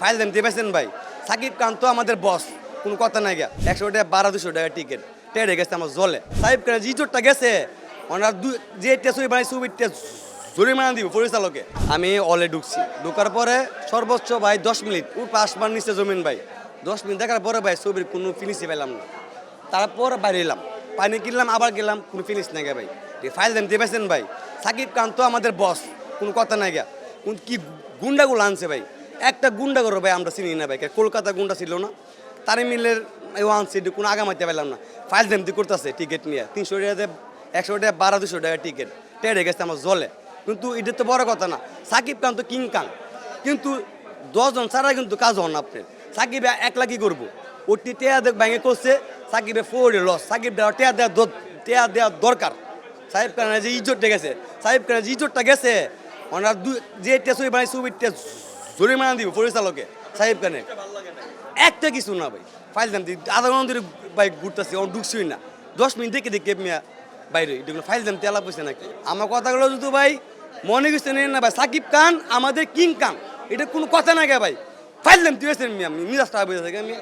File দেন দিয়েছেন ভাই। সাকিব খান তো আমাদের বস, কোনো কথা নাই গা। 100 টাকা 1200 টাকা টিকিট টেরে গেছে আমার জলে। সাকিব খান জিজোরটা গেছে, ওনার যে ছবি বানাই ছবিটা জরিমানা দিব পরিচালকে। আমি অলে ঢুকছি, ঢুকার পরে সর্বোচ্চ ভাই 10 মিনিট আসবার নিচে জমিন ভাই। 10 মিনিট দেখার পরে ভাই ছবির কোনো ফিনিশই পেলাম না। তারপর বাইরে এলাম, পানি কিনলাম, আবার গেলাম, কোনো ফিনিশ নাই গা ভাই। ফাইল দেন দিয়েছেন ভাই। সাকিব খান তো আমাদের বস, কোনো কথা নাই গা। কোন কি গুন্ডাগুলো আনছে ভাই, একটা গুন্ডা করো ভাই আমরা চিনি না ভাই। কলকাতা গুন্ডা ছিল না, তারে মিলের আনছে, কোনো আগামাইতে পারলাম না। ফাইল দেন দিয়ে করতেছে টিকিট নিয়ে 300 টাকা 100 টাকা 1200 টাকা টিকিট টেরে গেছে আমার জলে। কিন্তু এটা তো বড় কথা না, সাকিব খান তো কিং খান, কিন্তু 10 জন ছাড়া কিন্তু কাজ হন আপনার। সাকিব একলা কি করবো, ওটি টেয়া ব্যাঙে করছে, সাকিবের ফোরে লস। সাকিব টেয়া দেওয়া দরকার। সাকিব খানের যে ইজ্জতটা গেছে, সাকিব খানের যে ইজ্জতটা গেছে, ওনার যে ছবি বানাই ছবিটা জরিমানা দিব পরিচালকে। সাকিব খানের একটা কিছু না ভাই। ফাইল দাম দিই আধা ঘন্টা ধরে বাইক ঘুরতেছি, ওর ঢুকছই না। 10 মিনিট দেখে মিয়া বাইরে এগুলো ফাইল দাম তেলা পয়সা নাকি। আমার কথাগুলো যদি ভাই মনে কিছু নেন না ভাই, সাকিব খান আমাদের কিং খান, এটা কোনো কথা না গে ভাই। ফাইল দাম দিয়েছেন মিয়া, মিরাজটা বুঝে থাকে আমি।